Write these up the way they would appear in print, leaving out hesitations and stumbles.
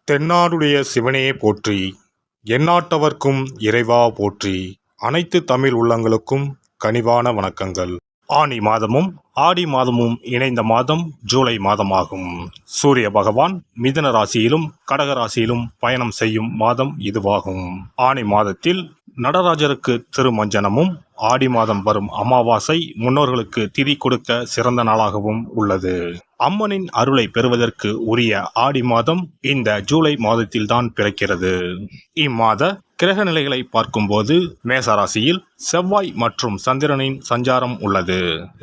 தென்னாடுடைய சிவனே போற்றி, எந்நாட்டவர்க்கும் இறைவா போற்றி. அனைத்து தமிழ் உள்ளங்களுக்கும் கனிவான வணக்கங்கள். ஆனி மாதமும் ஆடி மாதமும் இணைந்த மாதம் ஜூலை மாதமாகும். சூரிய பகவான் மிதுன ராசியிலும் கடக ராசியிலும் பயணம் செய்யும் மாதம் இதுவாகும். ஆனி மாதத்தில் நடராஜருக்கு திருமஞ்சனமும், ஆடி மாதம் வரும் அமாவாசை முன்னோர்களுக்கு திதி கொடுக்க சிறந்த நாளாகவும் உள்ளது. அம்மனின் அருளை பெறுவதற்கு உரிய ஆடி மாதம் இந்த ஜூலை மாதத்தில்தான் பிறக்கிறது. இம்மாத கிரக நிலைகளை பார்க்கும்போது மேசராசியில் செவ்வாய் மற்றும் சந்திரனின் சஞ்சாரம் உள்ளது.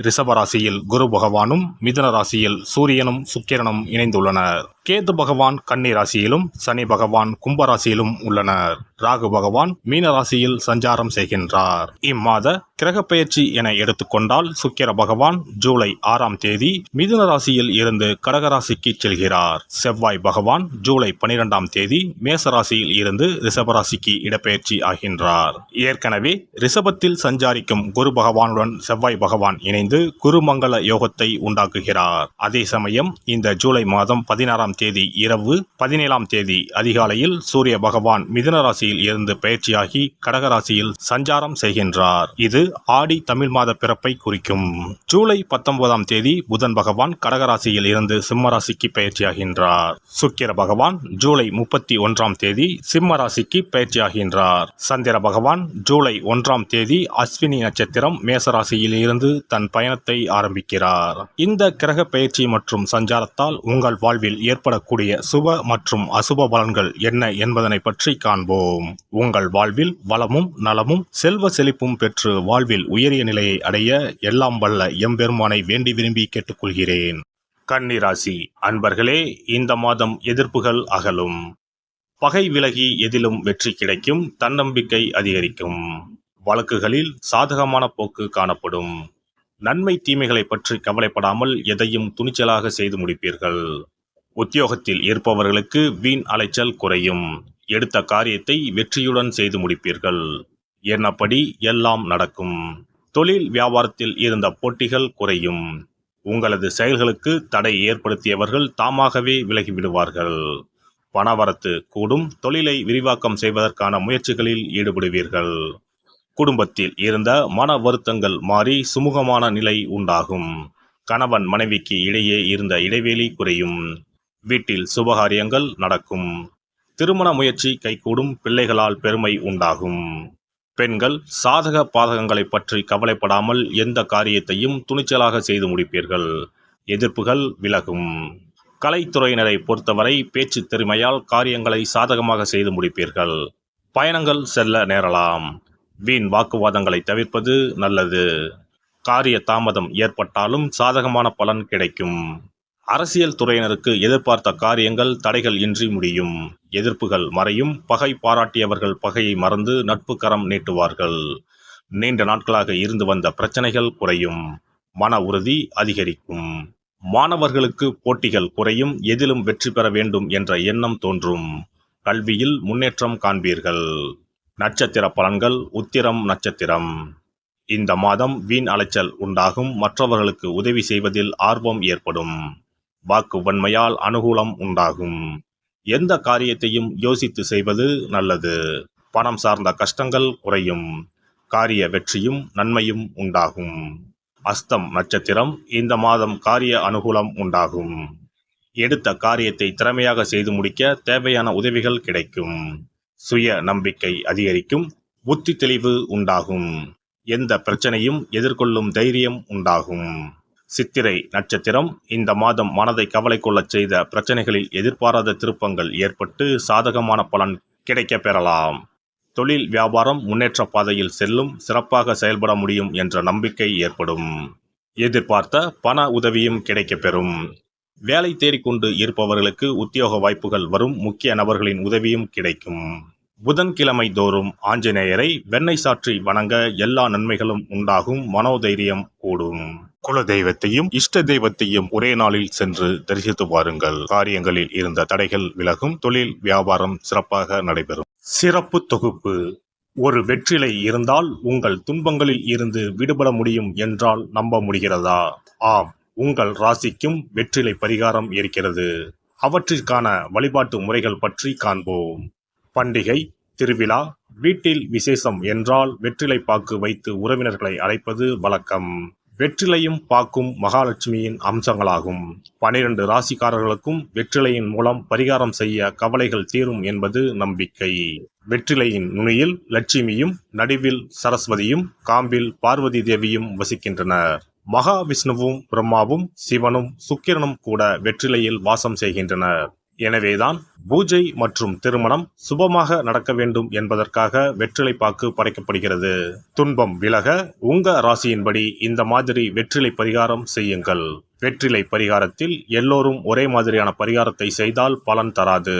ரிஷபராசியில் குரு பகவானும், மிதுன ராசியில் சூரியனும் சுக்கிரனும் இணைந்துள்ளனர். கேது பகவான் கன்னி ராசியிலும், சனி பகவான் கும்பராசியிலும் உள்ளனர். ராகு பகவான் மீன ராசியில் சஞ்சாரம் செய்கின்றார். இம்மாத கிரக பெயர்ச்சி என எடுத்துக்கொண்டால் சுக்கிர பகவான் ஜூலை 6ஆம் தேதி மிதுன ராசியில் இருந்து கடகராசிக்கு செல்கிறார். செவ்வாய் பகவான் ஜூலை 12ஆம் தேதி மேசராசியில் இருந்து ரிஷபராசிக்கு இடப்பெயர்ச்சி ஆகின்றார். ஏற்கனவே ரிஷபத்தில் சஞ்சாரிக்கும் குரு பகவானுடன் செவ்வாய் பகவான் இணைந்து குருமங்கள யோகத்தை உண்டாக்குகிறார். அதே சமயம் இந்த ஜூலை மாதம் 16ஆம் தேதி இரவு 17ஆம் தேதி அதிகாலையில் சூரிய பகவான் மிதுன ராசியில் இருந்து பயிற்சியாகி கடகராசியில் சஞ்சாரம் செய்கின்றார். இது ஆடி தமிழ் மாத பிறப்பை குறிக்கும். ஜூலை 19ஆம் தேதி புதன் பகவான் கடகராசியில் இருந்து சிம்மராசிக்கு பயிற்சியாகின்றார். சுக்கிர பகவான் ஜூலை 31ஆம் தேதி சிம்ம ராசிக்கு பயிற்சியாகின்றார். சந்திர பகவான் ஜூலை 1ஆம் தேதி அஸ்வினி நட்சத்திரம் மேசராசியில் இருந்து தன் பயணத்தை ஆரம்பிக்கிறார். இந்த கிரக பயிற்சி மற்றும் சஞ்சாரத்தால் உங்கள் வாழ்வில் ஏற்படக்கூடிய சுப மற்றும் அசுப பலன்கள் என்ன என்பதனை பற்றி காண்போம். உங்கள் வாழ்வில் வளமும் நலமும் செல்வ செழிப்பும் பெற்று வாழ்வில் உயரிய நிலையை அடைய எல்லாம் வல்ல எம்பெருமானை வேண்டி விரும்பி கேட்டுக்கொள்கிறேன். கன்னி ராசி அன்பர்களே, இந்த மாதம் எதிர்ப்புகள் அகலும். பகை விலகி எதிலும் வெற்றி கிடைக்கும். தன்னம்பிக்கை அதிகரிக்கும். வழக்குகளில் சாதகமான போக்கு காணப்படும். நன்மை தீமைகளை பற்றி கவலைப்படாமல் எதையும் துணிச்சலாக செய்து முடிப்பீர்கள். உத்தியோகத்தில் இருப்பவர்களுக்கு வீண் அலைச்சல் குறையும். எடுத்த காரியத்தை வெற்றியுடன் செய்து முடிப்பீர்கள். எண்ணப்படி எல்லாம் நடக்கும். தொழில் வியாபாரத்தில் இருந்த போட்டிகள் குறையும். உங்களது செயல்களுக்கு தடை ஏற்படுத்தியவர்கள் தாமாகவே விலகிவிடுவார்கள். பணவரத்து கூடும். தொழிலை விரிவாக்கம் செய்வதற்கான முயற்சிகளில் ஈடுபடுவீர்கள். குடும்பத்தில் இருந்த மன வருத்தங்கள் மாறி சுமூகமான நிலை உண்டாகும். கணவன் மனைவிக்கு இடையே இருந்த இடைவெளி குறையும். வீட்டில் சுபகாரியங்கள் நடக்கும். திருமண முயற்சி கைகூடும். பிள்ளைகளால் பெருமை உண்டாகும். பெண்கள் சாதக பாதகங்களை பற்றி கவலைப்படாமல் எந்த காரியத்தையும் துணிச்சலாக செய்து முடிப்பீர்கள். எதிர்ப்புகள் விலகும். கலைத்துறையினரை பொறுத்தவரை பேச்சு திறமையால் காரியங்களை சாதகமாக செய்து முடிப்பீர்கள். பயணங்கள் செல்ல நேரலாம். வீண் வாக்குவாதங்களை தவிர்ப்பது நல்லது. காரிய தாமதம் ஏற்பட்டாலும் சாதகமான பலன் கிடைக்கும். அரசியல் துறையினருக்கு எதிர்பார்த்த காரியங்கள் தடைகள் இன்றி முடியும். எதிர்ப்புகள் மறையும். பகை பாராட்டியவர்கள் பகையை மறந்து நட்பு கரம் நீட்டுவார்கள். நீண்ட நாட்களாக இருந்து வந்த பிரச்சனைகள் குறையும். மன உறுதி அதிகரிக்கும். மாணவர்களுக்கு போட்டிகள் குறையும். எதிலும் வெற்றி பெற வேண்டும் என்ற எண்ணம் தோன்றும். கல்வியில் முன்னேற்றம் காண்பீர்கள். நட்சத்திர பலன்கள். உத்திரம் நட்சத்திரம். இந்த மாதம் வீண் அலைச்சல் உண்டாகும். மற்றவர்களுக்கு உதவி செய்வதில் ஆர்வம் ஏற்படும். வாக்கு வன்மையால் அனுகூலம் உண்டாகும். எந்த காரியத்தையும் யோசித்து செய்வது நல்லது. பணம் சார்ந்த கஷ்டங்கள் குறையும். காரிய வெற்றியும் நன்மையும் உண்டாகும். அஸ்தம் நட்சத்திரம். இந்த மாதம் காரிய அனுகூலம் உண்டாகும். எடுத்த காரியத்தை திறமையாக செய்து முடிக்க தேவையான உதவிகள் கிடைக்கும். சுய நம்பிக்கை அதிகரிக்கும். புத்தி தெளிவு உண்டாகும். எந்த பிரச்சனையும் எதிர்கொள்ளும் தைரியம் உண்டாகும். சித்திரை நட்சத்திரம். இந்த மாதம் மனதை கவலை கொள்ளச் செய்த பிரச்சனைகளில் எதிர்பாராத திருப்பங்கள் ஏற்பட்டு சாதகமான பலன் கிடைக்க பெறலாம். தொழில் வியாபாரம் முன்னேற்ற பாதையில் செல்லும். சிறப்பாக செயல்பட முடியும் என்ற நம்பிக்கை ஏற்படும். எதிர்பார்த்த பண உதவியும் கிடைக்கப்பெறும். வேலை தேடிக்கொண்டு இருப்பவர்களுக்கு உத்தியோக வாய்ப்புகள் வரும். முக்கிய நபர்களின் உதவியும் கிடைக்கும். புதன்கிழமை தோறும் ஆஞ்சநேயரை வெண்ணெய் சாற்றி வணங்க எல்லா நன்மைகளும் உண்டாகும். மனோதைரியம் கூடும். குல தெய்வத்தையும் இஷ்ட தெய்வத்தையும் ஒரே நாளில் சென்று தரிசித்து வாருங்கள். காரியங்களில் இருந்த தடைகள் விலகும். தொழில் வியாபாரம் சிறப்பாக நடைபெறும். சிறப்பு தொகுப்பு. ஒரு வெற்றிலை இருந்தால் உங்கள் துன்பங்களில் இருந்து விடுபட முடியும் என்றால் நம்ப முடிகிறதா? ஆம், உங்கள் ராசிக்கும் வெற்றிலை பரிகாரம் இருக்கிறது. அவற்றிற்கான வழிபாட்டு முறைகள் பற்றி காண்போம். பண்டிகை, திருவிழா, வீட்டில் விசேஷம் என்றால் வெற்றிலை பாக்கு வைத்து உறவினர்களை அழைப்பது வழக்கம். வெற்றிலையும் பாக்கும் மகாலட்சுமியின் அம்சங்களாகும். 12 ராசிக்காரர்களுக்கும் வெற்றிலையின் மூலம் பரிகாரம் செய்ய கவலைகள் தீரும் என்பது நம்பிக்கை. வெற்றிலையின் நுனியில் லட்சுமியும், நடுவில் சரஸ்வதியும், காம்பில் பார்வதி தேவியும் வசிக்கின்றனர். மகாவிஷ்ணுவும், பிரம்மாவும், சிவனும், சுக்கிரனும் கூட வெற்றிலையில் வாசம் செய்கின்றனர். எனவேதான் பூஜை மற்றும் திருமணம் சுபமாக நடக்க வேண்டும் என்பதற்காக வெற்றிலை பாக்கு படைக்கப்படுகிறது. துன்பம் விலக உங்க ராசியின்படி இந்த மாதிரி வெற்றிலை பரிகாரம் செய்யுங்கள். வெற்றிலை பரிகாரத்தில் எல்லோரும் ஒரே மாதிரியான பரிகாரத்தை செய்தால் பலன் தராது.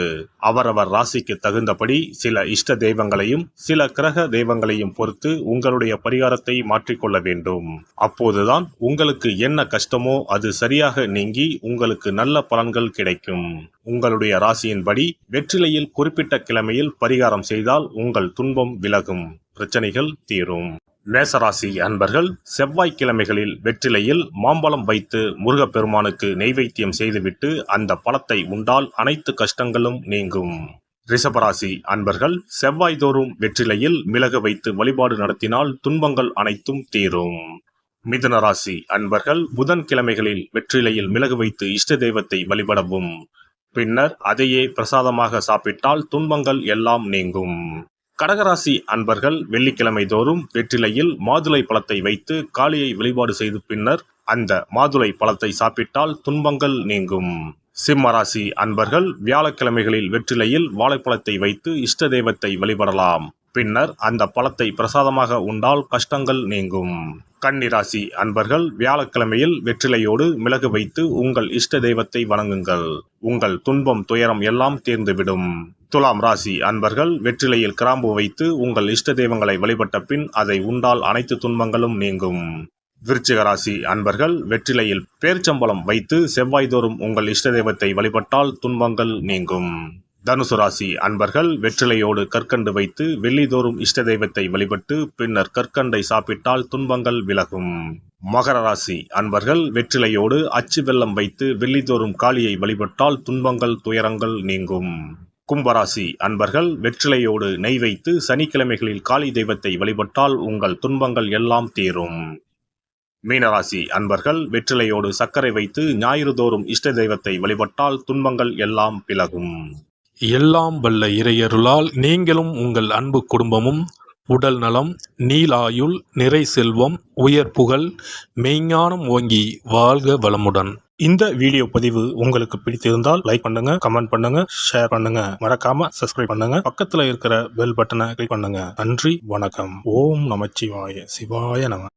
அவரவர் ராசிக்கு தகுந்தபடி சில இஷ்ட தெய்வங்களையும் சில கிரக தெய்வங்களையும் பொறுத்து உங்களுடைய பரிகாரத்தை மாற்றிக்கொள்ள வேண்டும். அப்போதுதான் உங்களுக்கு என்ன கஷ்டமோ அது சரியாக நீங்கி உங்களுக்கு நல்ல பலன்கள் கிடைக்கும். உங்களுடைய ராசியின்படி வெற்றிலையில் குறிப்பிட்ட கிழமையில் பரிகாரம் செய்தால் உங்கள் துன்பம் விலகும், பிரச்சனைகள் தீரும். மேசராசி அன்பர்கள் செவ்வாய்க்கிழமைகளில் வெற்றிலையில் மாம்பழம் வைத்து முருகப்பெருமானுக்கு நெய்வேத்தியம் செய்துவிட்டு அந்த பழத்தை உண்டால் அனைத்து கஷ்டங்களும் நீங்கும். ரிஷபராசி அன்பர்கள் செவ்வாய்தோறும் வெற்றிலையில் மிளகு வைத்து வழிபாடு நடத்தினால் துன்பங்கள் அனைத்தும் தீரும். மிதுன ராசி அன்பர்கள் புதன்கிழமைகளில் வெற்றிலையில் மிளகு வைத்து இஷ்ட தெய்வத்தை வழிபடவும். பின்னர் அதையே பிரசாதமாக சாப்பிட்டால் துன்பங்கள் எல்லாம் நீங்கும். கடகராசி அன்பர்கள் வெள்ளிக்கிழமை தோறும் வெற்றிலையில் மாதுளை பழத்தை வைத்து காளியை வழிபாடு செய்து பின்னர் அந்த மாதுளை பழத்தை சாப்பிட்டால் துன்பங்கள் நீங்கும். சிம்மராசி அன்பர்கள் வியாழக்கிழமைகளில் வெற்றிலையில் வாழைப்பழத்தை வைத்து இஷ்ட தெய்வத்தை வழிபடலாம். பின்னர் அந்த பழத்தை பிரசாதமாக உண்டால் கஷ்டங்கள் நீங்கும். கன்னிராசி அன்பர்கள் வியாழக்கிழமையில் வெற்றிலையோடு மிளகு வைத்து உங்கள் இஷ்ட தெய்வத்தை வணங்குங்கள். உங்கள் துன்பம் துயரம் எல்லாம் தீர்ந்துவிடும். துலாம் ராசி அன்பர்கள் வெற்றிலையில் கிராம்பு வைத்து உங்கள் இஷ்ட தெய்வங்களை வழிபட்ட பின் அதை உண்டால் அனைத்து துன்பங்களும் நீங்கும். விருச்சிக ராசி அன்பர்கள் வெற்றிலையில் பேர்ச்சம்பழம் வைத்து செவ்வாய்தோறும் உங்கள் இஷ்ட தெய்வத்தை வழிபட்டால் துன்பங்கள் நீங்கும். தனுசு ராசி அன்பர்கள் வெற்றிலையோடு கற்கண்டு வைத்து வெள்ளிதோறும் இஷ்ட தெய்வத்தை வழிபட்டு பின்னர் கற்கண்டை சாப்பிட்டால் துன்பங்கள் விலகும். மகர ராசி அன்பர்கள் வெற்றிலையோடு அச்சு வெல்லம் வைத்து வெள்ளிதோறும் காளியை வழிபட்டால் துன்பங்கள் துயரங்கள் நீங்கும். கும்பராசி அன்பர்கள் வெற்றிலையோடு நெய் வைத்து சனிக்கிழமைகளில் காளி தெய்வத்தை வழிபட்டால் உங்கள் துன்பங்கள் எல்லாம் தீரும். மீனராசி அன்பர்கள் வெற்றிலையோடு சர்க்கரை வைத்து ஞாயிறு தோறும் இஷ்ட தெய்வத்தை வழிபட்டால் துன்பங்கள் எல்லாம் விலகும். எல்லாம் வல்ல இறையருளால் நீங்களும் உங்கள் அன்பு குடும்பமும் உடல் நலம், நீலாயுள், நிறை செல்வம், உயர் புகழ், மெய்ஞானம் ஓங்கி வாழ்க வளமுடன். இந்த வீடியோ பதிவு உங்களுக்கு பிடித்திருந்தால் லைக் பண்ணுங்க, கமெண்ட் பண்ணுங்க, ஷேர் பண்ணுங்க, மறக்காம சப்ஸ்கிரைப் பண்ணுங்க, பக்கத்துல இருக்கிற பெல் பட்டனை கிளிக் பண்ணுங்க. நன்றி, வணக்கம். ஓம் நமச்சிவாய, சிவாய நம.